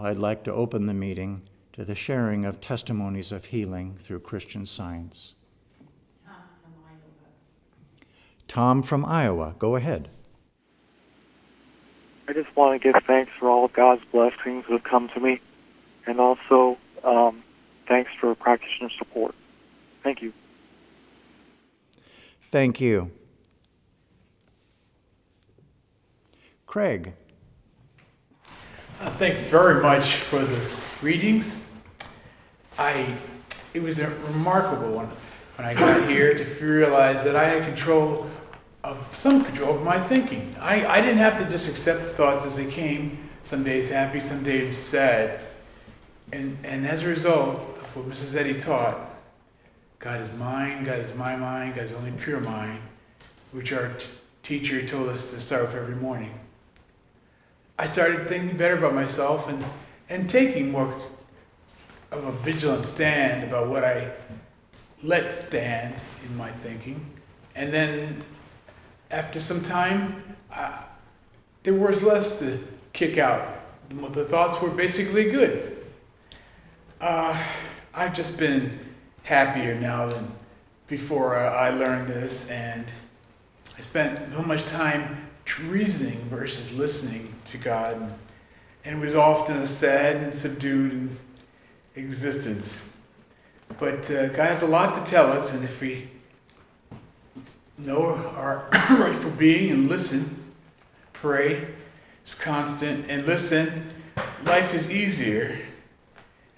I'd like to open the meeting to the sharing of testimonies of healing through Christian Science. Tom from Iowa, go ahead. I just want to give thanks for all of God's blessings that have come to me, and also thanks for practitioner support. Thank you. Thank you. Craig. Thank you very much for the readings. It was a remarkable one when I got here to realize that I had some control over my thinking. I didn't have to just accept thoughts as they came, some days happy, some days sad. And as a result of what Mrs. Eddy taught, God is mine, God is my mind, God is only pure mind, which our teacher told us to start with every morning. I started thinking better about myself and taking more of a vigilant stand about what I let stand in my thinking. And then after some time, there was less to kick out. The thoughts were basically good. I've just been happier now than before I learned this, and I spent so much time reasoning versus listening to God, and it was often a sad and subdued existence. But God has a lot to tell us, and if we know our rightful being and listen, pray is constant, and listen, life is easier.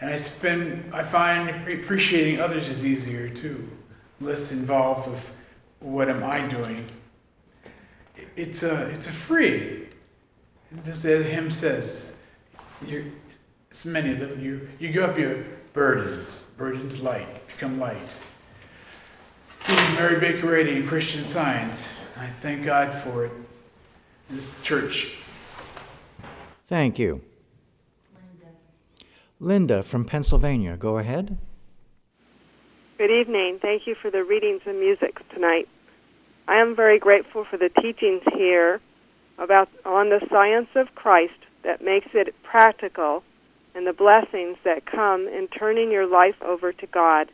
And I find appreciating others is easier too, less involved with what am I doing. It's a free. As the hymn says, it's many of them. You give up your burdens light, become light. This is Mary Baker Eddy in Christian Science. I thank God for it. This church. Thank you. Linda from Pennsylvania, go ahead. Good evening. Thank you for the readings and music tonight. I am very grateful for the teachings here on the science of Christ that makes it practical and the blessings that come in turning your life over to God.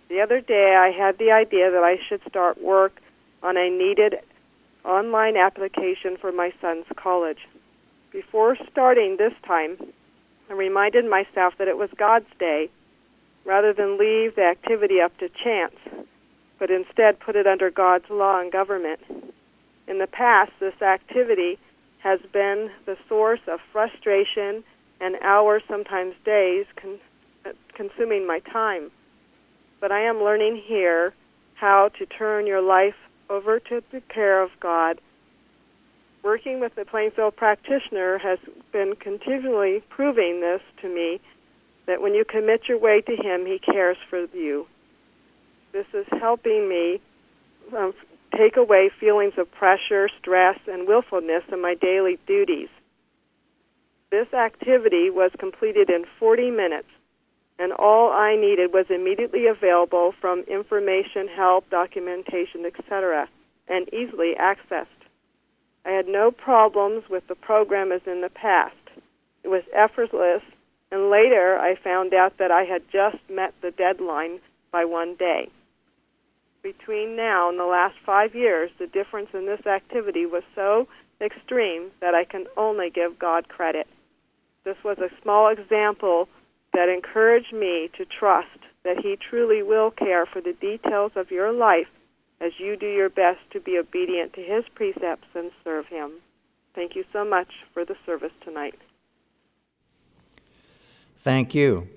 The other day I had the idea that I should start work on a needed online application for my son's college. Before starting this time, I reminded myself that it was God's day, rather than leave the activity up to chance, but instead put it under God's law and government. In the past, this activity has been the source of frustration and hours, sometimes days, consuming my time. But I am learning here how to turn your life over to the care of God. Working with the Plainfield practitioner has been continually proving this to me, that when you commit your way to Him, He cares for you. This is helping me take away feelings of pressure, stress, and willfulness in my daily duties. This activity was completed in 40 minutes, and all I needed was immediately available from information, help, documentation, etc., and easily accessed. I had no problems with the program as in the past. It was effortless, and later I found out that I had just met the deadline by one day. Between now and the last 5 years, the difference in this activity was so extreme that I can only give God credit. This was a small example that encouraged me to trust that He truly will care for the details of your life as you do your best to be obedient to His precepts and serve Him. Thank you so much for the service tonight. Thank you.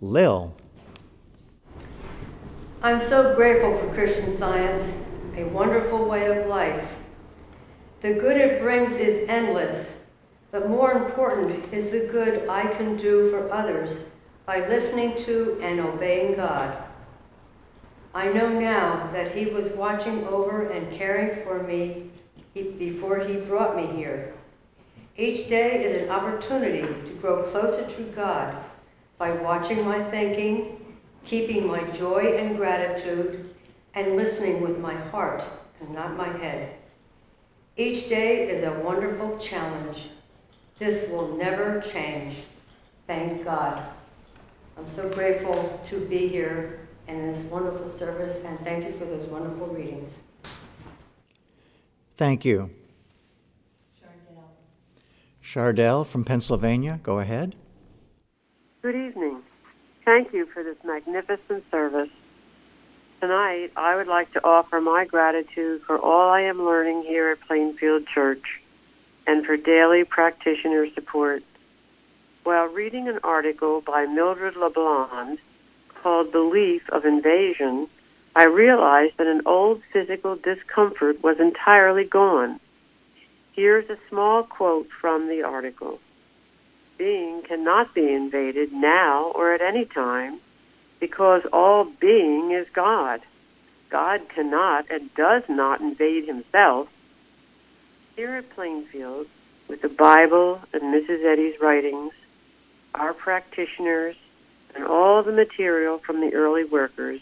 Lil. I'm so grateful for Christian Science, a wonderful way of life. The good it brings is endless, but more important is the good I can do for others by listening to and obeying God. I know now that He was watching over and caring for me before He brought me here. Each day is an opportunity to grow closer to God by watching my thinking, keeping my joy and gratitude, and listening with my heart and not my head. Each day is a wonderful challenge. This will never change. Thank God. I'm so grateful to be here in this wonderful service, and thank you for those wonderful readings. Thank you. Chardell from Pennsylvania, go ahead. Good evening. Thank you for this magnificent service. Tonight, I would like to offer my gratitude for all I am learning here at Plainfield Church and for daily practitioner support. While reading an article by Mildred LeBlond called Belief of Invasion, I realized that an old physical discomfort was entirely gone. Here's a small quote from the article. Being cannot be invaded now or at any time because all being is God. God cannot and does not invade himself. Here at Plainfield, with the Bible and Mrs. Eddy's writings, our practitioners, and all the material from the early workers,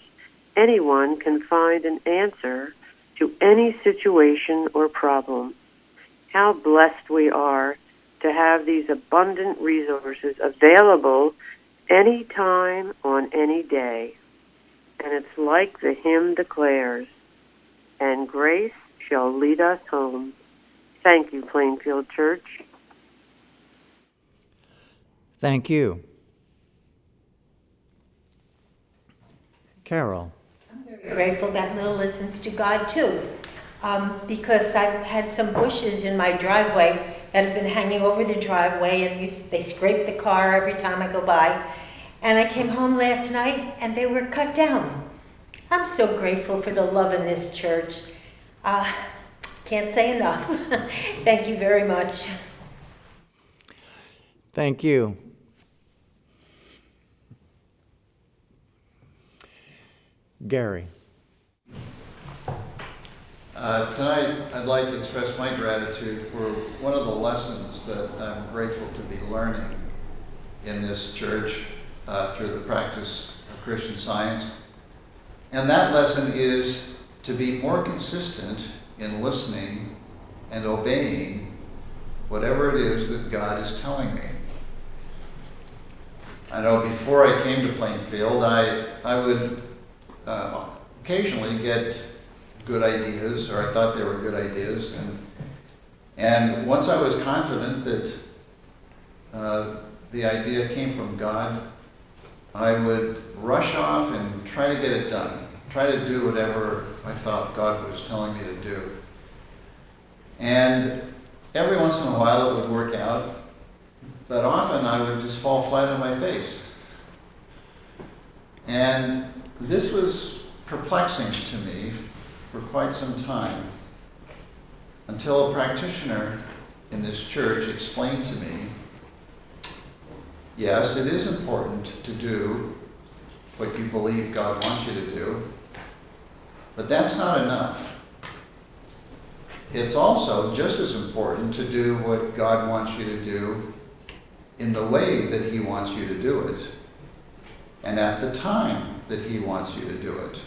anyone can find an answer to any situation or problem. How blessed we are to have these abundant resources available any time on any day. And it's like the hymn declares, and grace shall lead us home. Thank you, Plainfield Church. Thank you. Carol. Grateful that Lil listens to God too, because I've had some bushes in my driveway that have been hanging over the driveway, and they scrape the car every time I go by. And I came home last night and they were cut down. I'm so grateful for the love in this church. Can't say enough. Thank you very much. Thank you. Gary. Tonight, I'd like to express my gratitude for one of the lessons that I'm grateful to be learning in this church through the practice of Christian Science. And that lesson is to be more consistent in listening and obeying whatever it is that God is telling me. I know before I came to Plainfield, I would occasionally get good ideas, or I thought they were good ideas, and once I was confident that the idea came from God, I would rush off and try to get it done, try to do whatever I thought God was telling me to do. And every once in a while it would work out, but often I would just fall flat on my face. And this was perplexing to me for quite some time, until a practitioner in this church explained to me, yes, it is important to do what you believe God wants you to do, but that's not enough. It's also just as important to do what God wants you to do in the way that he wants you to do it, and at the time that he wants you to do it.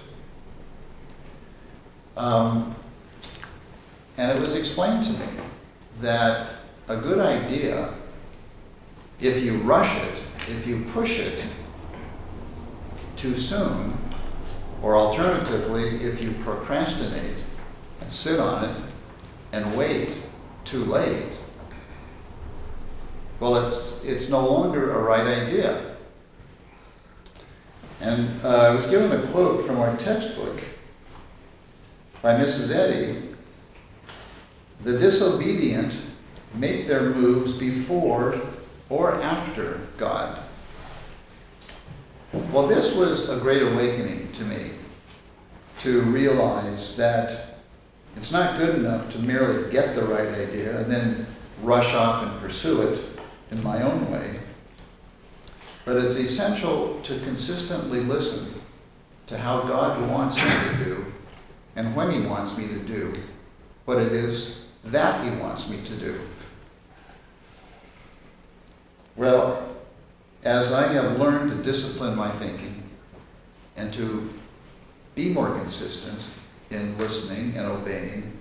And it was explained to me that a good idea, if you rush it, if you push it too soon, or alternatively, if you procrastinate and sit on it and wait too late, well, it's no longer a right idea. And I was given a quote from our textbook by Mrs. Eddy: "The disobedient make their moves before or after God." Well, this was a great awakening to me, to realize that it's not good enough to merely get the right idea and then rush off and pursue it in my own way, but it's essential to consistently listen to how God wants me to do and when he wants me to do what it is that he wants me to do. Well, as I have learned to discipline my thinking and to be more consistent in listening and obeying,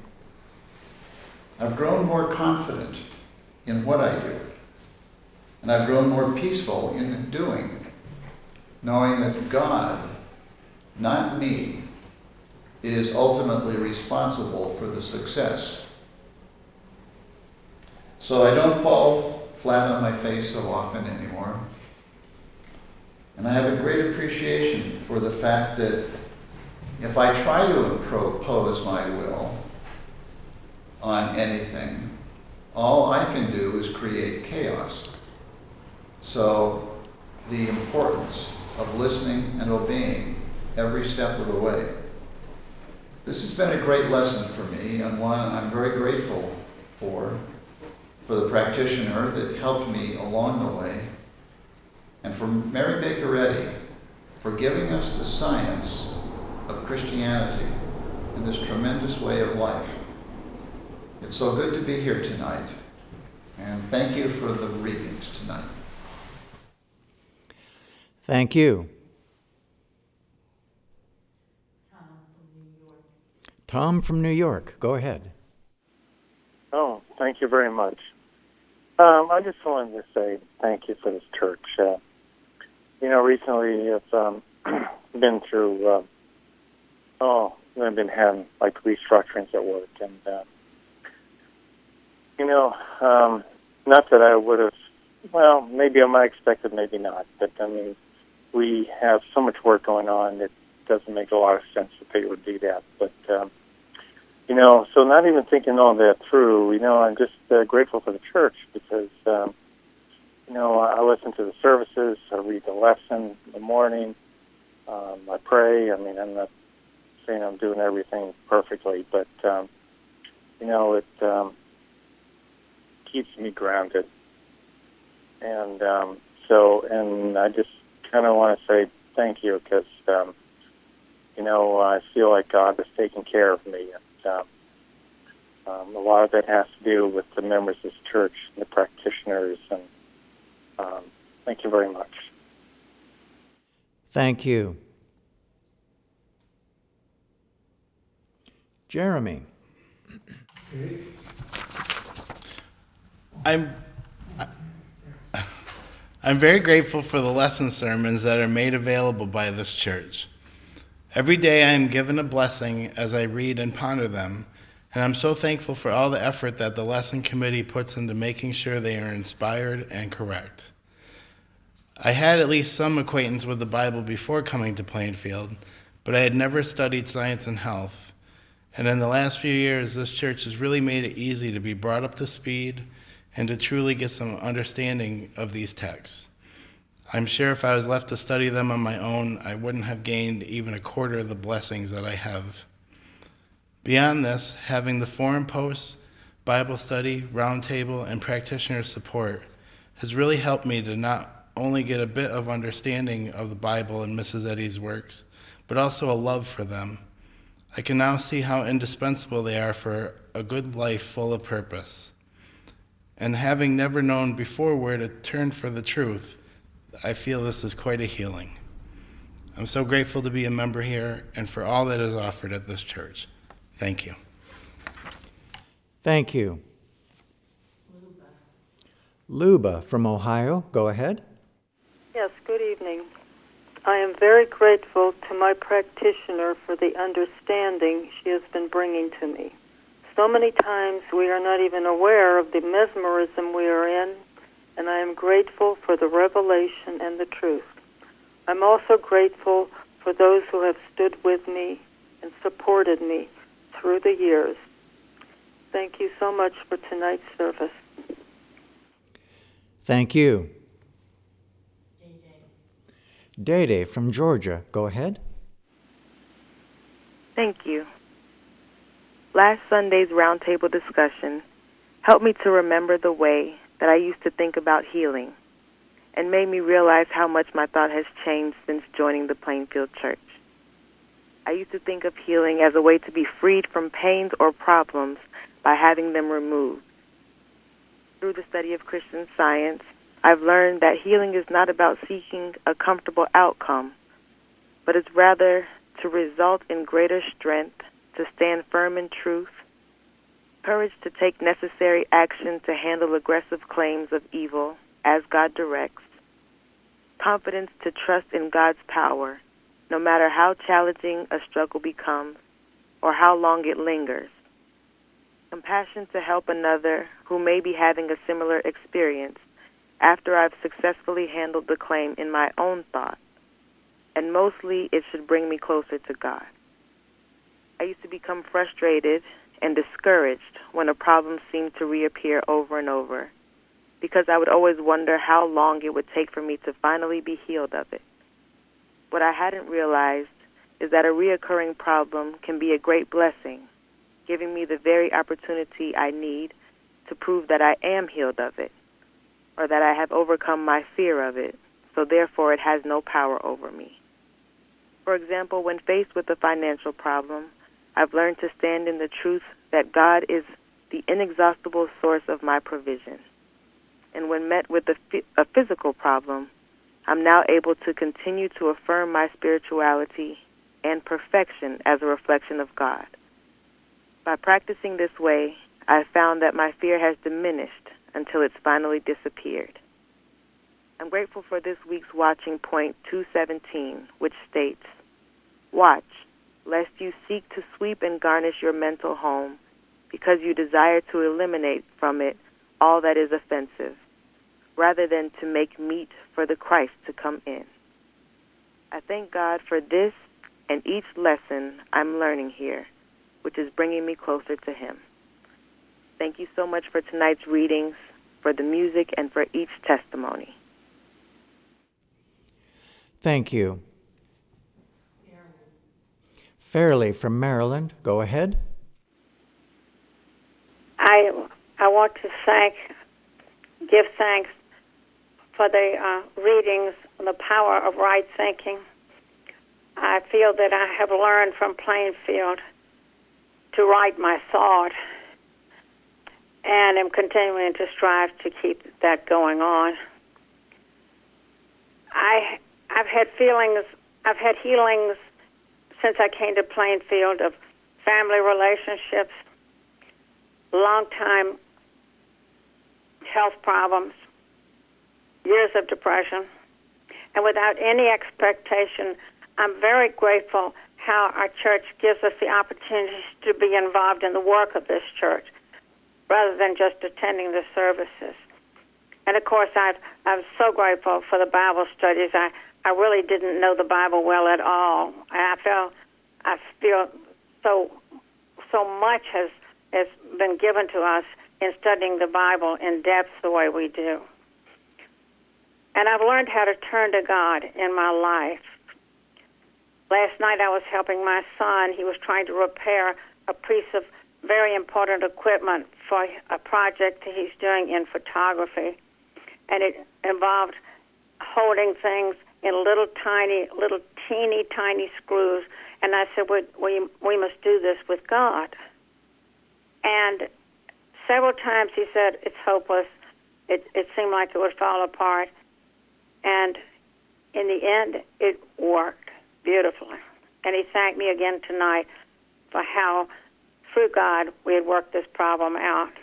I've grown more confident in what I do. And I've grown more peaceful in doing, knowing that God, not me, is ultimately responsible for the success. So I don't fall flat on my face so often anymore. And I have a great appreciation for the fact that if I try to impose my will on anything, all I can do is create chaos. So the importance of listening and obeying every step of the way. This has been a great lesson for me, and one I'm very grateful for the practitioner that helped me along the way, and for Mary Baker Eddy for giving us the science of Christianity in this tremendous way of life. It's so good to be here tonight, and thank you for the readings tonight. Thank you. Tom from New York, go ahead. Oh, thank you very much. I just wanted to say thank you for this church. Recently I've been through, I've been having like restructurings at work, and not that I would have. Well, maybe I might expect it, maybe not. But I mean, we have so much work going on that doesn't make a lot of sense that they would do that. But so not even thinking all that through, I'm just grateful for the church because, I listen to the services, I read the lesson in the morning, I pray. I mean, I'm not saying I'm doing everything perfectly, but, it keeps me grounded. And and I just kind of want to say thank you because, I feel like God is taking care of me. And, a lot of that has to do with the members of this church, the practitioners, and thank you very much. Thank you. Jeremy. I'm very grateful for the lesson sermons that are made available by this church. Every day I am given a blessing as I read and ponder them, and I'm so thankful for all the effort that the lesson committee puts into making sure they are inspired and correct. I had at least some acquaintance with the Bible before coming to Plainfield, but I had never studied science and health. And in the last few years, this church has really made it easy to be brought up to speed and to truly get some understanding of these texts. I'm sure if I was left to study them on my own, I wouldn't have gained even a quarter of the blessings that I have. Beyond this, having the forum posts, Bible study, roundtable, and practitioner support has really helped me to not only get a bit of understanding of the Bible and Mrs. Eddy's works, but also a love for them. I can now see how indispensable they are for a good life full of purpose. And having never known before where to turn for the truth, I feel this is quite a healing. I'm so grateful to be a member here and for all that is offered at this church. Thank you. Thank you. Luba from Ohio, go ahead. Yes, good evening. I am very grateful to my practitioner for the understanding she has been bringing to me. So many times we are not even aware of the mesmerism we are in, and I am grateful for the revelation and the truth. I'm also grateful for those who have stood with me and supported me through the years. Thank you so much for tonight's service. Thank you. Day from Georgia, go ahead. Thank you. Last Sunday's roundtable discussion helped me to remember the way that I used to think about healing and made me realize how much my thought has changed since joining the Plainfield Church. I used to think of healing as a way to be freed from pains or problems by having them removed. Through the study of Christian Science, I've learned that healing is not about seeking a comfortable outcome, but is rather to result in greater strength, to stand firm in truth, courage to take necessary action to handle aggressive claims of evil as God directs, confidence to trust in God's power, no matter how challenging a struggle becomes or how long it lingers, compassion to help another who may be having a similar experience after I've successfully handled the claim in my own thought, and mostly it should bring me closer to God. I used to become frustrated and discouraged when a problem seemed to reappear over and over, because I would always wonder how long it would take for me to finally be healed of it. What I hadn't realized is that a reoccurring problem can be a great blessing, giving me the very opportunity I need to prove that I am healed of it, or that I have overcome my fear of it, so therefore it has no power over me. For example, when faced with a financial problem, I've learned to stand in the truth that God is the inexhaustible source of my provision. And when met with a physical problem, I'm now able to continue to affirm my spirituality and perfection as a reflection of God. By practicing this way, I've found that my fear has diminished until it's finally disappeared. I'm grateful for this week's watching point 217, which states, "Watch, lest you seek to sweep and garnish your mental home, because you desire to eliminate from it all that is offensive, rather than to make meat for the Christ to come in." I thank God for this and each lesson I'm learning here, which is bringing me closer to Him. Thank you so much for tonight's readings, for the music, and for each testimony. Thank you. Fairley from Maryland, go ahead. I want to give thanks for the readings on the power of right thinking. I feel that I have learned from Plainfield to write my thought, and am continuing to strive to keep that going on. I've had healings since I came to Plainfield of family relationships, long-time health problems, years of depression, and without any expectation. I'm very grateful how our church gives us the opportunity to be involved in the work of this church rather than just attending the services. And of course, I'm so grateful for the Bible studies. I really didn't know the Bible well at all. I feel so much has been given to us in studying the Bible in depth the way we do. And I've learned how to turn to God in my life. Last night I was helping my son. He was trying to repair a piece of very important equipment for a project that he's doing in photography. And it involved holding things in little teeny tiny screws. And I said, we must do this with God. And several times he said, it's hopeless. It seemed like it would fall apart. And in the end, it worked beautifully. And he thanked me again tonight for how, through God, we had worked this problem out.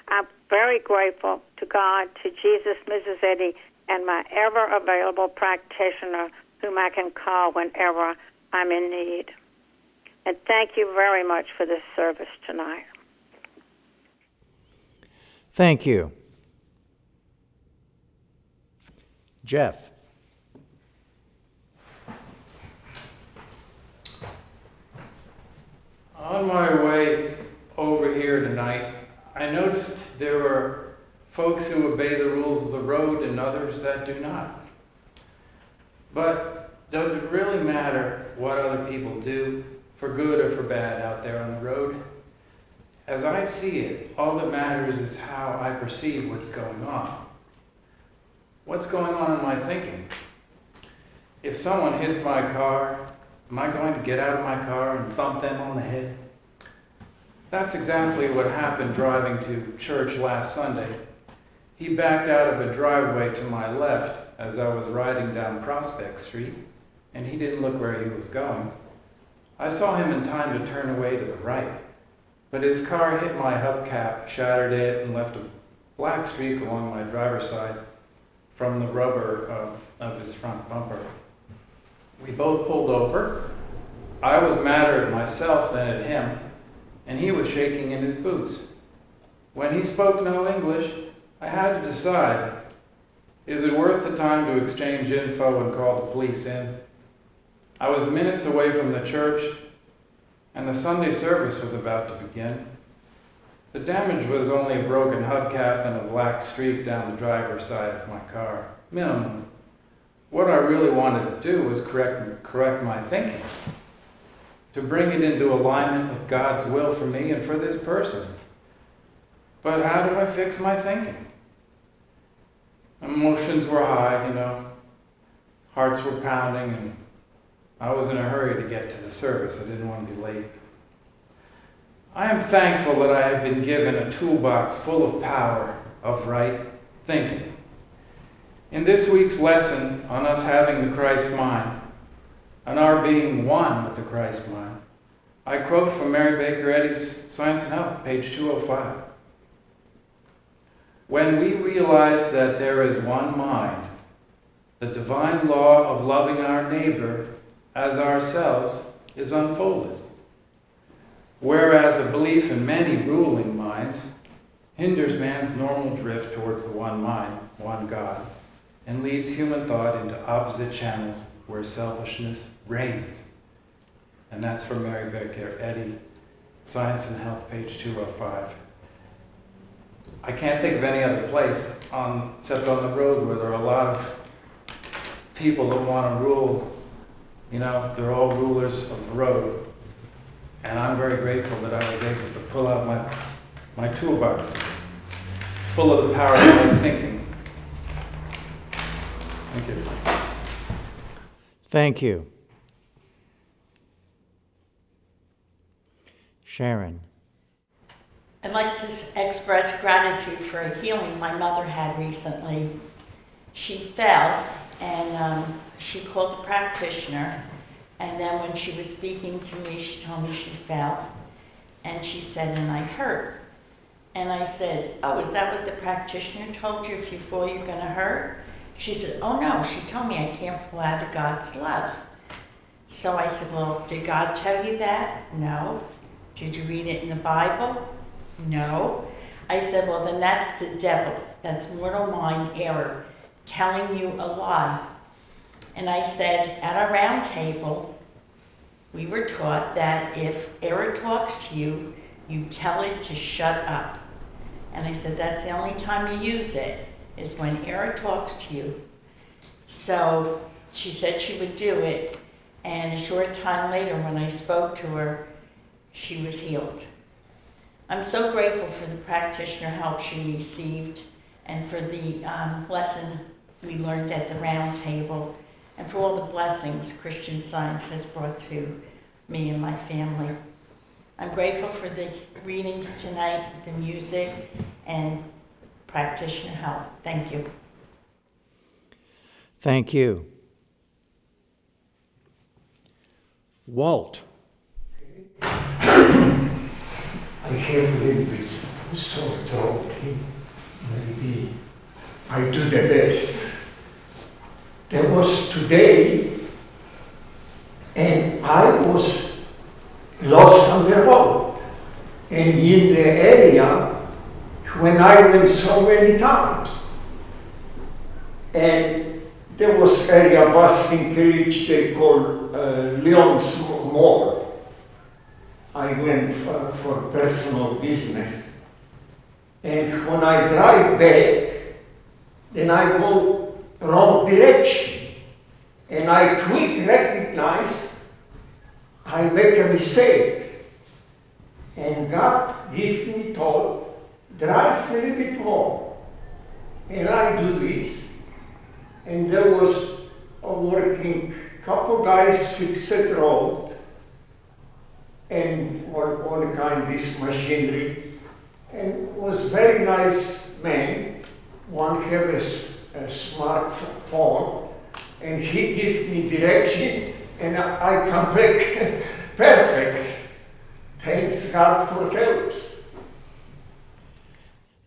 I'm very grateful to God, to Jesus, Mrs. Eddy, and my ever-available practitioner whom I can call whenever I'm in need. And thank you very much for this service tonight. Thank you. Jeff. On my way over here tonight, I noticed there were folks who obey the rules of the road and others that do not. But does it really matter what other people do, for good or for bad, out there on the road? As I see it, all that matters is how I perceive what's going on. What's going on in my thinking? If someone hits my car, am I going to get out of my car and thump them on the head? That's exactly what happened driving to church last Sunday. He backed out of a driveway to my left as I was riding down Prospect Street, and he didn't look where he was going. I saw him in time to turn away to the right, but his car hit my hubcap, shattered it, and left a black streak along my driver's side from the rubber of his front bumper. We both pulled over. I was madder at myself than at him, and he was shaking in his boots. When he spoke no English, I had to decide, is it worth the time to exchange info and call the police in? I was minutes away from the church, and the Sunday service was about to begin. The damage was only a broken hubcap and a black streak down the driver's side of my car. Minimum. What I really wanted to do was correct my thinking, to bring it into alignment with God's will for me and for this person. But how do I fix my thinking? Emotions were high, Hearts were pounding, and I was in a hurry to get to the service. I didn't want to be late. I am thankful that I have been given a toolbox full of power of right thinking. In this week's lesson on us having the Christ mind, on our being one with the Christ mind, I quote from Mary Baker Eddy's Science and Health, page 205. When we realize that there is one mind, the divine law of loving our neighbor as ourselves is unfolded. Whereas a belief in many ruling minds hinders man's normal drift towards the one mind, one God, and leads human thought into opposite channels where selfishness reigns. And that's from Mary Baker Eddy, Science and Health, page 205. I can't think of any other place except on the road where there are a lot of people that want to rule. They're all rulers of the road. And I'm very grateful that I was able to pull out my toolbox full of the power of my thinking. Thank you. Thank you. Sharon. I'd like to express gratitude for a healing my mother had recently. She fell and she called the practitioner, and then when she was speaking to me, she told me she fell, and she said, and I hurt. And I said, oh, is that what the practitioner told you? If you fall, you're going to hurt? She said, oh no, she told me I can't fall out of God's love. So I said, well, did God tell you that? No. Did you read it in the Bible? No. I said, well, then that's the devil. That's mortal mind error, telling you a lie. And I said, at our round table, we were taught that if error talks to you, you tell it to shut up. And I said, that's the only time you use it, is when error talks to you. So she said she would do it, and a short time later, when I spoke to her, she was healed. I'm so grateful for the practitioner help she received, and for the lesson we learned at the round table, and for all the blessings Christian Science has brought to me and my family. I'm grateful for the readings tonight, the music, and practitioner help. Thank you. Thank you. Walt. I have a little bit sore throat. Maybe I do the best. There was today, and I was lost on the road, and in the area when I went so many times. And there was area bustling village they call Lyons Mall. I went for personal business. And when I drive back, then I go wrong direction. And I quick recognize I make a mistake. And God gave me thought, drive a little bit more. And I do this. And there was a working couple guys fixed the road. And all kind this machinery, and was very nice man. One have a smartphone, and he give me direction, and I come back perfect. Thanks God for helps.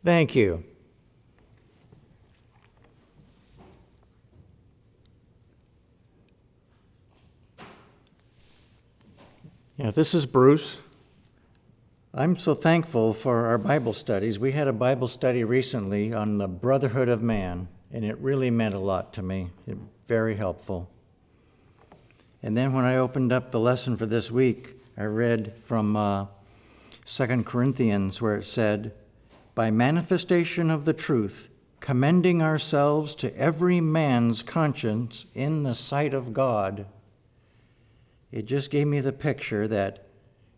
Thank you. Yeah, this is Bruce. I'm so thankful for our Bible studies. We had a Bible study recently on the brotherhood of man, and it really meant a lot to me. Very helpful. And then when I opened up the lesson for this week, I read from 2 Corinthians where it said, "By manifestation of the truth, commending ourselves to every man's conscience in the sight of God." It just gave me the picture that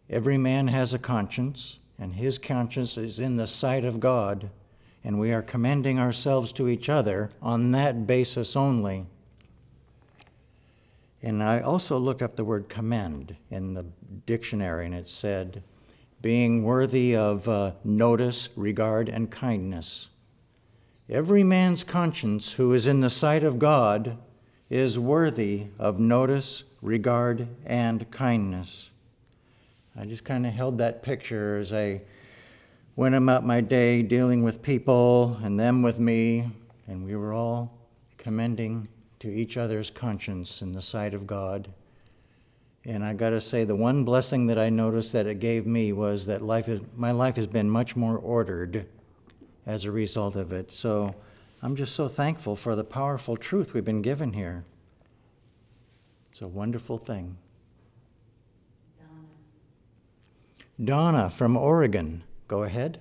every man has a conscience, and his conscience is in the sight of God, and we are commending ourselves to each other on that basis only. And I also looked up the word commend in the dictionary, and it said, being worthy of notice, regard, and kindness. Every man's conscience who is in the sight of God is worthy of notice, regard, and kindness. I just kind of held that picture as I went about my day dealing with people and them with me, and we were all commending to each other's conscience in the sight of God. And I got to say, the one blessing that I noticed that it gave me was that my life has been much more ordered as a result of it. So I'm just so thankful for the powerful truth we've been given here. It's a wonderful thing. Donna from Oregon, go ahead.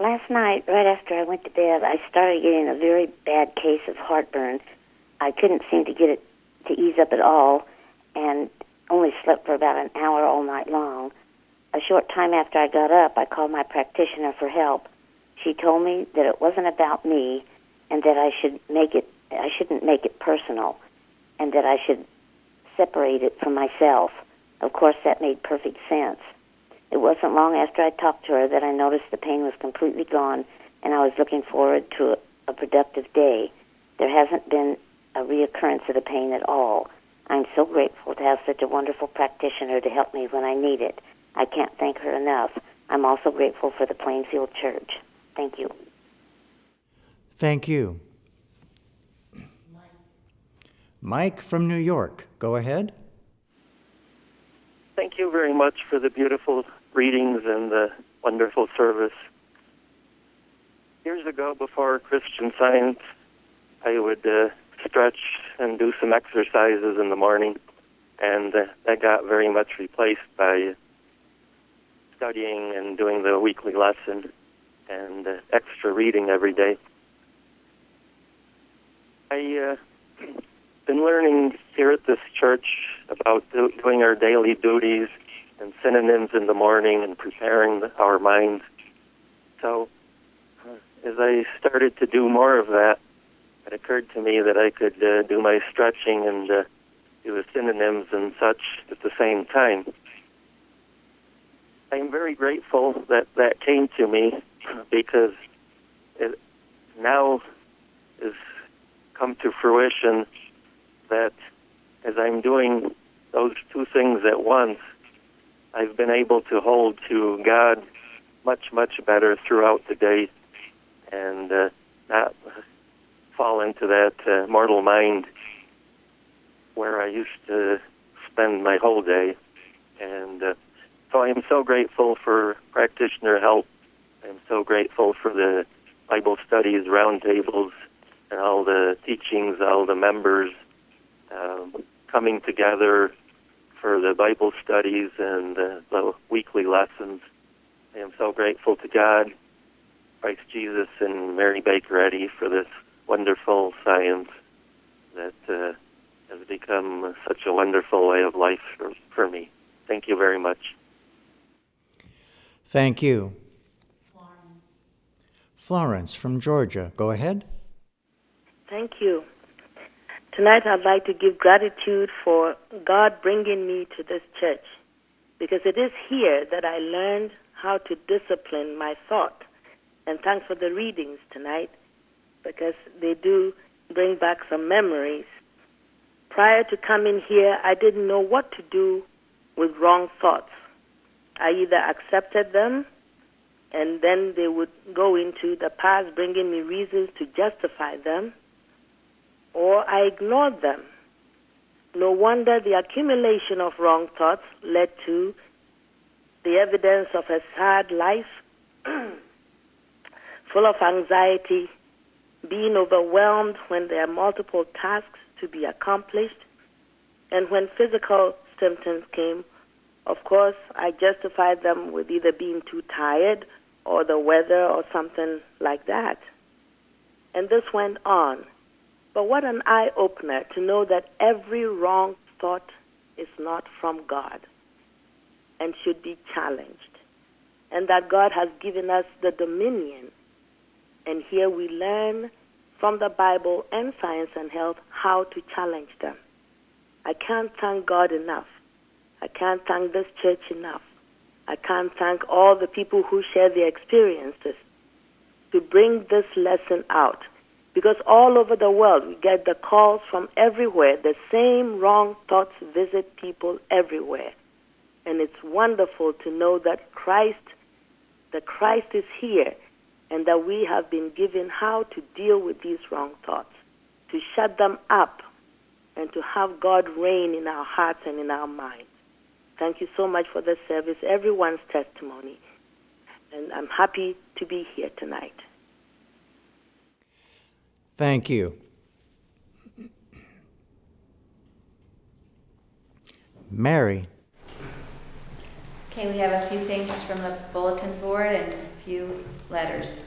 Last night, right after I went to bed, I started getting a very bad case of heartburn. I couldn't seem to get it to ease up at all, and only slept for about an hour all night long. A short time after I got up, I called my practitioner for help. She told me that it wasn't about me, and that I shouldn't make it personal, and that I should separate it from myself. Of course, that made perfect sense. It wasn't long after I talked to her that I noticed the pain was completely gone, and I was looking forward to a productive day. There hasn't been a reoccurrence of the pain at all. I'm so grateful to have such a wonderful practitioner to help me when I need it. I can't thank her enough. I'm also grateful for the Plainfield Church. Thank you. Thank you. Mike from New York, go ahead. Thank you very much for the beautiful readings and the wonderful service. Years ago, before Christian Science, I would stretch and do some exercises in the morning, and that got very much replaced by studying and doing the weekly lesson and extra reading every day. I've been learning here at this church about doing our daily duties and synonyms in the morning and preparing our minds. So as I started to do more of that, it occurred to me that I could do my stretching and do the synonyms and such at the same time. I am very grateful that that came to me because it now has come to fruition that as I'm doing those two things at once, I've been able to hold to God much, much better throughout the day and not fall into that mortal mind where I used to spend my whole day. And so I am so grateful for practitioner help. I'm so grateful for the Bible studies, roundtables, and all the teachings, all the members coming together for the Bible studies and the weekly lessons. I am so grateful to God, Christ Jesus, and Mary Baker Eddy for this wonderful science that has become such a wonderful way of life for me. Thank you very much. Thank you. Florence from Georgia, go ahead. Thank you. Tonight I'd like to give gratitude for God bringing me to this church, because it is here that I learned how to discipline my thought. And thanks for the readings tonight, because they do bring back some memories. Prior to coming here, I didn't know what to do with wrong thoughts. I either accepted them, and then they would go into the past, bringing me reasons to justify them, or I ignored them. No wonder the accumulation of wrong thoughts led to the evidence of a sad life, full of anxiety, being overwhelmed when there are multiple tasks to be accomplished, and when physical symptoms came, of course, I justified them with either being too tired or the weather or something like that. And this went on. But what an eye-opener to know that every wrong thought is not from God and should be challenged, and that God has given us the dominion. And here we learn from the Bible and science and health how to challenge them. I can't thank God enough. I can't thank this church enough. I can't thank all the people who share their experiences to bring this lesson out. Because all over the world, we get the calls from everywhere. The same wrong thoughts visit people everywhere. And it's wonderful to know that the Christ is here, and that we have been given how to deal with these wrong thoughts, to shut them up, and to have God reign in our hearts and in our minds. Thank you so much for this service, everyone's testimony. And I'm happy to be here tonight. Thank you. Mary. Okay, we have a few things from the bulletin board and a few letters.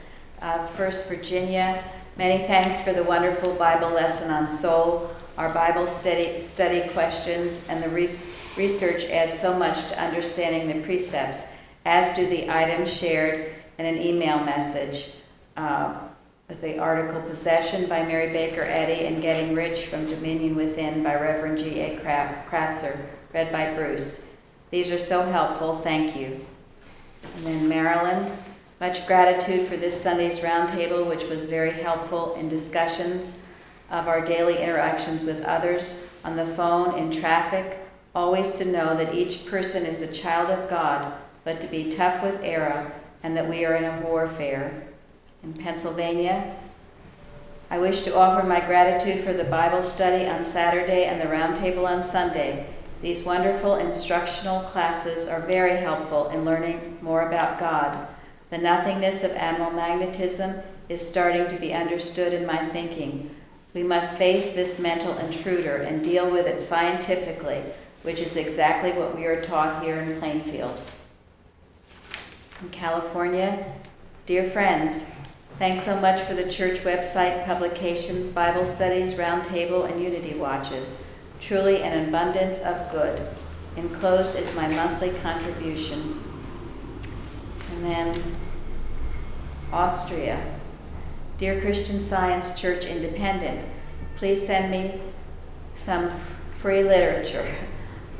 First, Virginia, many thanks for the wonderful Bible lesson on soul. Our Bible study questions and the research adds so much to understanding the precepts, as do the items shared in an email message. The article Possession by Mary Baker Eddy and Getting Rich from Dominion Within by Reverend G.A. Kratzer, read by Bruce. These are so helpful. Thank you. And then Maryland, much gratitude for this Sunday's roundtable, which was very helpful in discussions of our daily interactions with others, on the phone, in traffic, always to know that each person is a child of God, but to be tough with error, and that we are in a warfare. In Pennsylvania, I wish to offer my gratitude for the Bible study on Saturday and the roundtable on Sunday. These wonderful instructional classes are very helpful in learning more about God. The nothingness of animal magnetism is starting to be understood in my thinking. We must face this mental intruder and deal with it scientifically, which is exactly what we are taught here in Plainfield. In California, dear friends, thanks so much for the church website, publications, Bible studies, roundtable, and unity watches. Truly an abundance of good. Enclosed is my monthly contribution. And then Austria. Dear Christian Science Church Independent, please send me some free literature.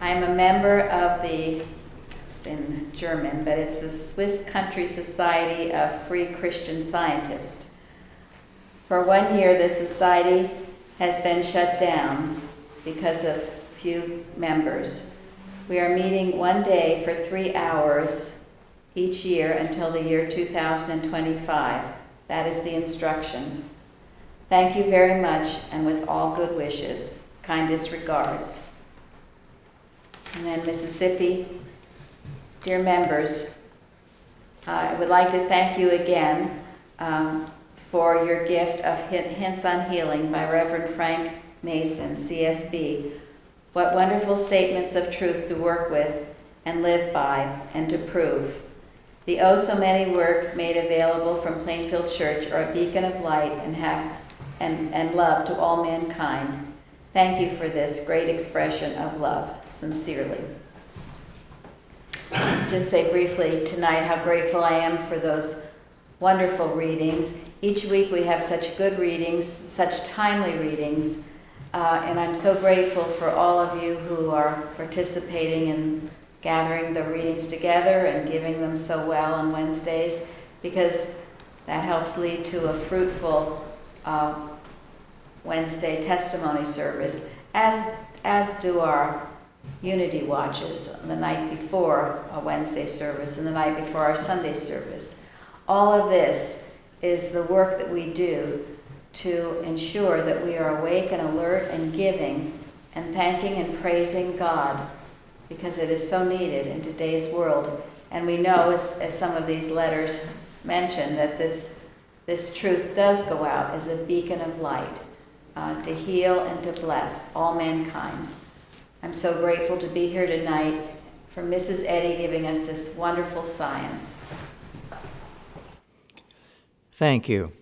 I am a member of it's in German, but it's the Swiss Country Society of Free Christian Scientists. For 1 year, the society has been shut down because of few members. We are meeting one day for 3 hours each year until the year 2025. That is the instruction. Thank you very much, and with all good wishes. Kindest regards. And then Mississippi. Dear members, I would like to thank you again for your gift of Hints on Healing by Reverend Frank Mason, CSB. What wonderful statements of truth to work with and live by and to prove. The oh so many works made available from Plainfield Church are a beacon of light and love to all mankind. Thank you for this great expression of love. Sincerely. Just say briefly tonight how grateful I am for those wonderful readings. Each week we have such good readings, such timely readings, and I'm so grateful for all of you who are participating in gathering the readings together and giving them so well on Wednesdays, because that helps lead to a fruitful Wednesday testimony service, as do our unity watches the night before a Wednesday service and the night before our Sunday service. All of this is the work that we do to ensure that we are awake and alert and giving and thanking and praising God, because it is so needed in today's world. And we know, as some of these letters mention, that this truth does go out as a beacon of light to heal and to bless all mankind. I'm so grateful to be here tonight, for Mrs. Eddy giving us this wonderful science. Thank you.